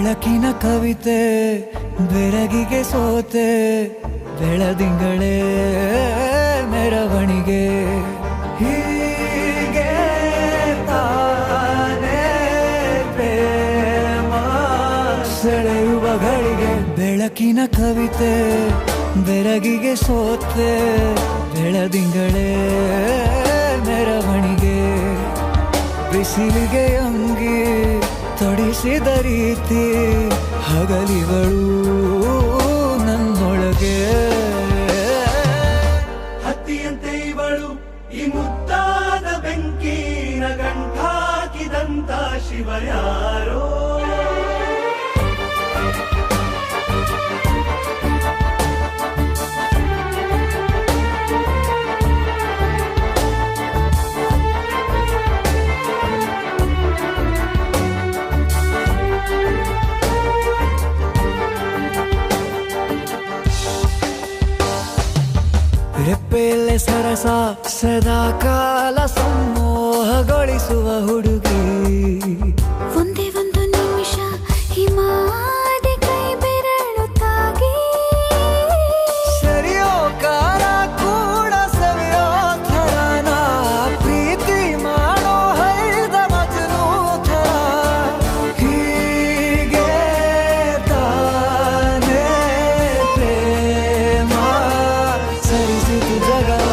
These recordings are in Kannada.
ಬೆಳಕಿನ ಕವಿತೆ ಬೆರಗಿಗೆ ಸೋತೆ ಬೆಳದಿಂಗಳೇ ಮೆರವಣಿಗೆ ಹೀಗೆ ತಾನೇ ಪ್ರೇಮ ಸೆಳೆಯುವ ಗಳಿಗೆ ಬೆಳಕಿನ ಕವಿತೆ ಬೆರಗಿಗೆ ಸೋತೆ ಬೆಳದಿಂಗಳೇ ಮೆರವಣಿಗೆ ಬಿಸಿಲಿಗೆ ಅಂಗಿ ತೊಡಿಸಿದ ರೀತಿ ಹಗಲಿಗಳು ನನ್ನೊಳಗೆ ಹತ್ತಿಯಂತೆ ಇವಳು ಈ ಮುದ್ದಾದ ಬೆಂಕಿನ ಗಂಟಾಕಿದಂತ ಶಿವ ಯಾರೋ ರೆಪ್ಪೆಯಲ್ಲೇ ಸರಸ ಸದಾ ಕಾಲ ಸಂಮೋಹಗೊಳಿಸುವ ಹುಡುಗಿ ಒಂದೇ ಒಂದು ನಿಮಿಷ ಹಿಮಾದಿ ಕೈ ಬೆರಳು ತಾಗಿ ಸರಿಯೋ ಕಾರ ಕೂಡ ಸವಿಯೋ ಥರನ ಪ್ರೀತಿ ಮಾಡೋ ಹೈದ ಮಜನು ಥರ ಹೀಗೆ ತಾನೇ ಪ್ರೇಮ ಸರಿಸಿತು ಜಗವ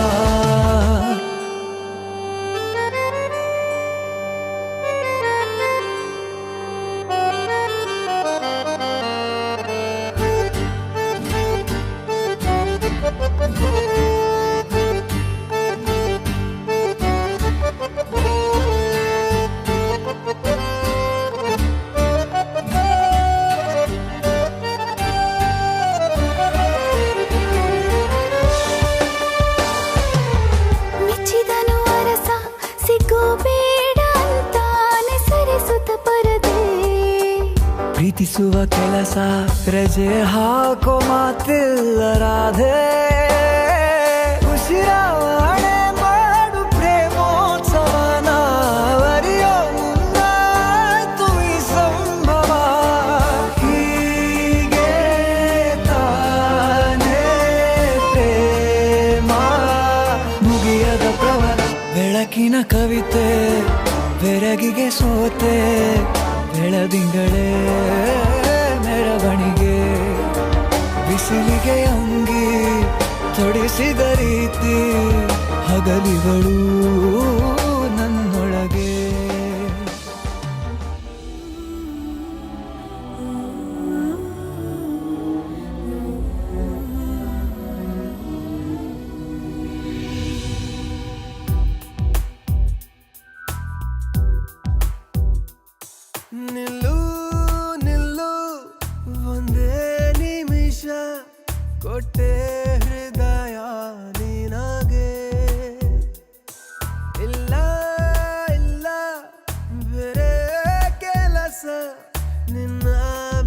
ಮೆಚ್ಚಿದನು ಅರಸ ಸಿಗೋಬೇಡ ಅಂತಾನೆ ಸರಿಸುತ್ತ ಪರದೆ ಪ್ರೀತಿಸುವ ಕೆಲಸ ರಜೆ ಹಾಕೋ ಮಾತಿಲ್ಲ ರಾಧೆ ಉಸಿರಾವಣೆ ಮಾಡು ಪ್ರೇಮೋತ್ಸವನ ಅರಿಯೋ ಮುಂದಾಯ್ತು ಈ ಸಂಭವ ಹೀಗೆ ತಾನೇ ಪ್ರೇಮ ಮುಗಿಯದ ಪ್ರವರ ಬೆಳಕಿನ ಕವಿತೆ ಬೆರಗಿಗೆ ಸೋತೆ ಬೆಳದಿಂಗಳೇ ಮೆರವಣಿಗೆ ಬಿಸಿಲಿಗೆ ಅಂಗಿ ತೊಡಿಸಿದ ರೀತಿ ಹಗಲಿಗಳು ನನ್ನೊಳಗೆ ನಿಲ್ಲು ನಿಲ್ಲು ಒಂದೇ ನಿಮಿಷ ಕೊಟ್ಟೆ ಹೃದಯ ನಿನಗೆ ಇಲ್ಲ ಇಲ್ಲ ಬೇರೆ ಕೆಲಸ ನಿನ್ನ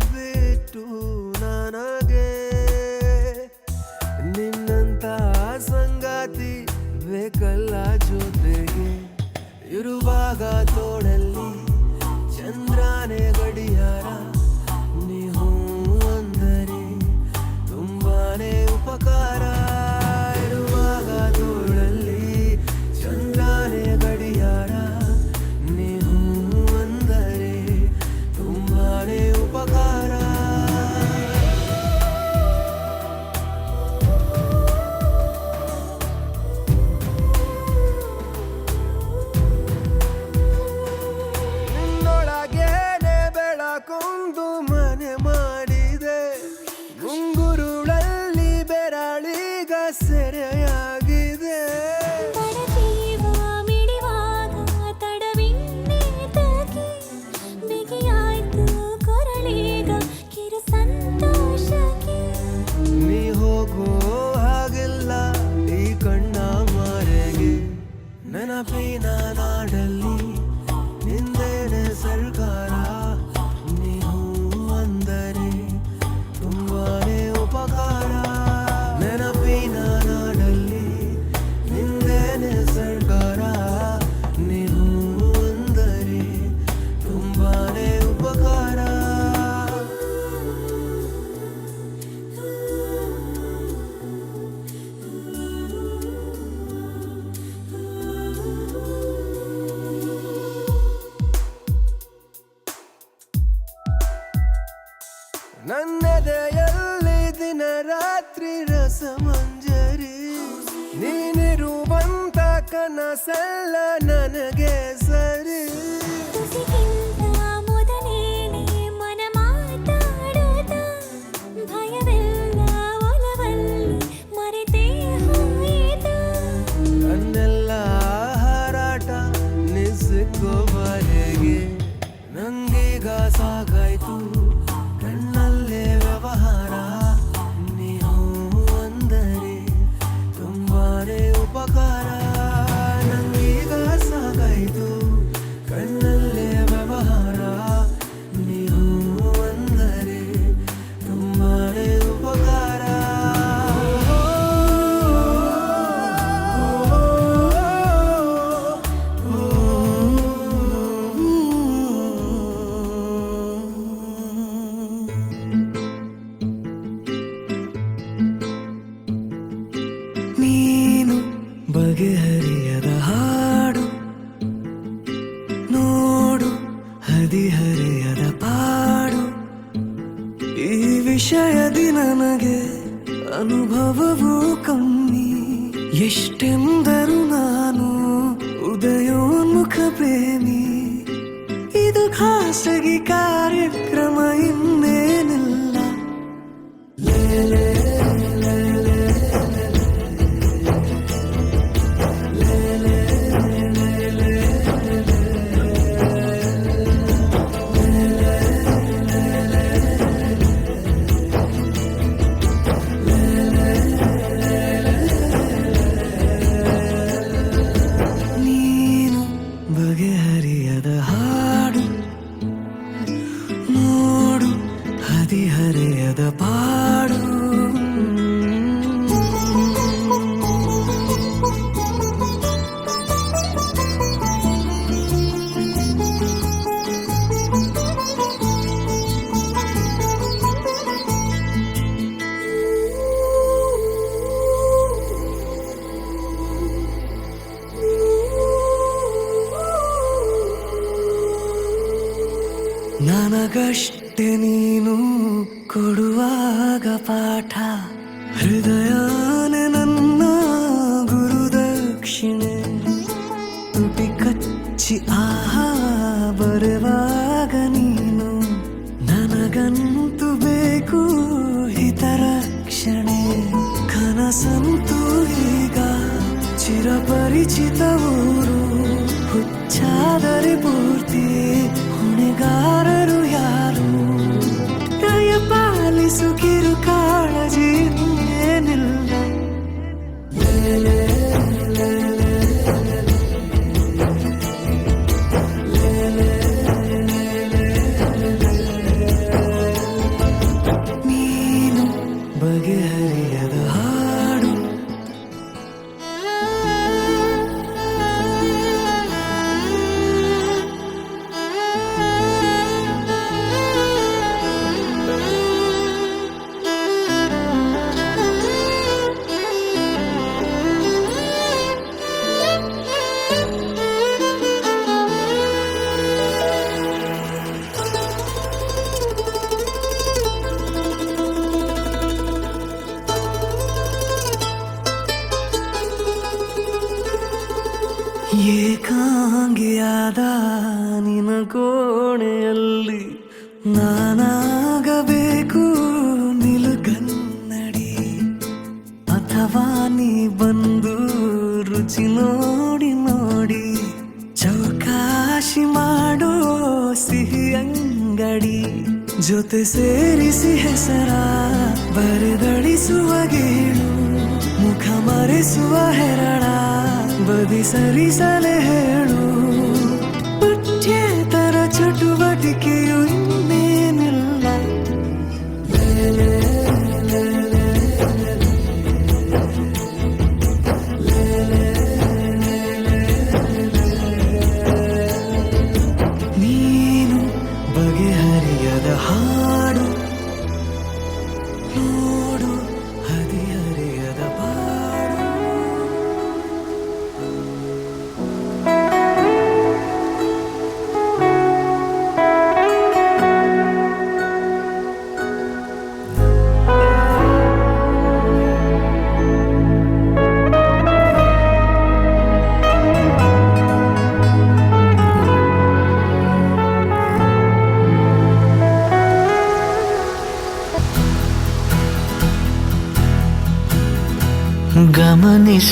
ಬಿಟ್ಟು ನನಗೆ ನಿನ್ನಂತ ಸಂಗಾತಿ ಬೇಕಲ್ಲ ಜೊತೆಗೆ ಇರುವಾಗ ತೋಡಲ್ಲಿ ಚಂದ್ರನೇ ಗಡಿಯಾರ ನೀವು ಅಂದರೆ ತುಂಬಾನೇ ಉಪಕಾರ ಇರುವಾಗ ತೋಳಲ್ಲಿ ಚಂದ್ರನೇ ಗಡಿಯಾರ ನೀವು ಅಂದರೆ ತುಂಬಾನೇ ಉಪಕಾರ ರಸಮಂಜರಿ ನೀನಿರುವಂತ ಕನಸೆಲ್ಲ ನನಗೆ ಸರಿ ತುಸಿಗಿಂತ ಮೊದಲೇನೆ ಮನ ಮಾತಾಡೋದ ಭಯವೆಲ್ಲ ಒಲವಲ್ಲಿ ಮರೆತೇ ಹೋಯಿತು ನನ್ನೆಲ್ಲ ಹಾರಾಟ ನಿಸ್ಸಿಕೋವರೆಗೆ ನಂಗೀಗ ಸಾಗಾಯ್ತು ಕಣ್ಣಲ್ಲೇ ವ್ಯವಹಾರ ನೀವು ಅಂದರೆ ತುಂಬಾನೇ ಉಪಕಾರ ನಂಗೀಗ ಸಾಗಾಯ್ತು ಕಣ್ಣಲ್ಲೇ ವ್ಯವಹಾರ ನೀವು ಅಂದರೆ ತುಂಬಾನೇ ಉಪಕಾರ ನೀನು ಬಗೆಹರಿಯದ ಹಾಡು ನೋಡು ಹದಿಹರೆಯದ ಪಾಡು ಈ ವಿಷಯದಿ ನನಗೆ ಅನುಭವವೂ ಕಮ್ಮಿ ಎಷ್ಟೆಂದರೂ ನಾನು ಉದಯೋನ್ಮುಖ ಪ್ರೇಮಿ ಇದು ಖಾಸಗಿ ಕಾರ್ಯಕ್ರಮ ಇನ್ನೇನಿಲ್ಲ ನೀನು ಬಗೆಹರಿಯದ ಹಾಡು ನೋಡು ಹದಿಹರೆಯದ ಪಾಡು ನನಗಷ್ಟೆ ನೀನು ಕೊಡುವಾಗ ಪಾಠ ಹೃದಯನೇ ನನ್ನ ಗುರುದಕ್ಷಿಣೆ ತುಟಿ ಕಚ್ಚಿ ಆಹಾ ಬರುವಾಗ ನೀನು ನನಗಂತೂ ಬೇಕು ಹಿತರಕ್ಷಣೆ ಕನಸಂತೂ ಈಗ ಚಿರಪರಿಚಿತ ಊರು ಹುಚ್ಚಾದರೆ ಪೂರ್ತಿ ಹೊಣೆಗಾರರು ಯಾರು ದಯ ಪಾಲಿಸು ಕಿರು ಕಾಳಜಿ ಏನಿಲ್ಲ ನೀನು ಬಗೆಹರಿಯದ ಹಾಡು ಏಕಾಂಗಿಯಾದ ನಿನ ಕೋಣೆಯಲ್ಲಿ ನಾನಾಗಬೇಕು ನಿಲುಗನ್ನಡಿ ಅಥವಾ ನೀ ಬಂದು ರುಚಿ ನೋಡಿ ನೋಡಿ ಚೌಕಾಶಿ ಮಾಡೋ ಸಿಹಿ ಅಂಗಡಿ ಜೊತೆ ಸೇರಿಸಿ ಹೆಸರ ಬರೆದಳಿಸುವ ಗೇಳು ಮುಖ ಮರೆಸುವ ಹೆರಳ ಬದಿ ಸರಿಸಲೆ ಹೇಳು ಪಠ್ಯೇತರ ಚಟುವಟಿಕೆಯು ಇನ್ನೇನಿಲ್ಲ ನೀನು ಬಗೆಹರಿಯದ ಹಾಡು ನೋಡು ಹದಿಹರೆಯದ ಪಾಡು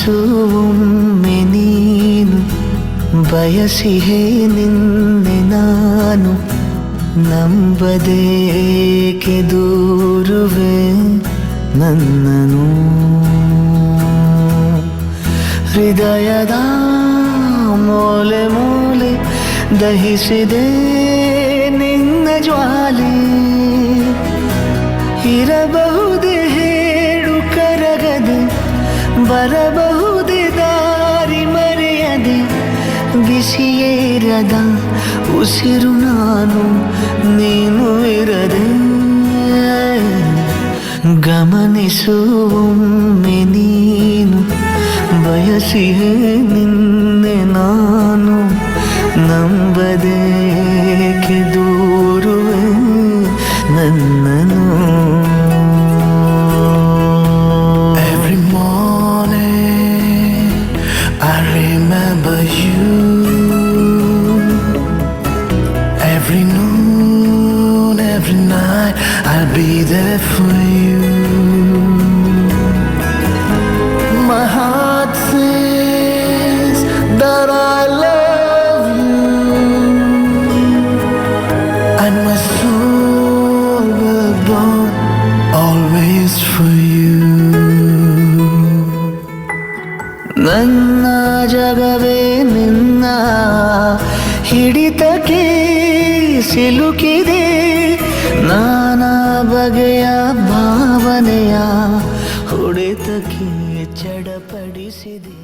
ಗಮನಿಸುವೊಮ್ಮೆ ನೀನು ಬಯಸಿಹೇ ನಿನ್ನೆ ನಾನು ನಂಬದೇಕೆ ದೂರುವೆ ನನ್ನನು ಹೃದಯದ ಮೂಲೆ ಮೂಲೆ ದಹಿಸಿದೆ ನಿನ್ನ ಜ್ವಾಲೆ ಇರಬಹುದೇ ಹೇಳು ಕರಗದೆ ಬರಬಹುದೇ ದಾರಿ ಮರೆಯದೆ ಬಿಸಿಯೇರದ ಉಸಿರು ನಾನು ನೀನು ಇರದೆ ಗಮನಿಸುವೊಮ್ಮೆ ನೀನು ಬಯಸಿಹೇ ನಿನ್ನೆ ನಾನು ನಂಬದೇಕೆ ದೂರುವೆ ನನ್ನನು Every morning I remember you. Every noon, every night I'll be there for you. My heart says that I love you, and my soul will burn always for you. ನನ್ನ ಜಗವೇ ನಿನ್ನ ಹಿಡಿತಕ್ಕೆ ಸಿಲುಕಿದೆ ನಾನಾ ಬಗೆಯ ಭಾವನೆಯ ಹೊಡೆತಕ್ಕೆ ಚಡಪಡಿಸಿದೆ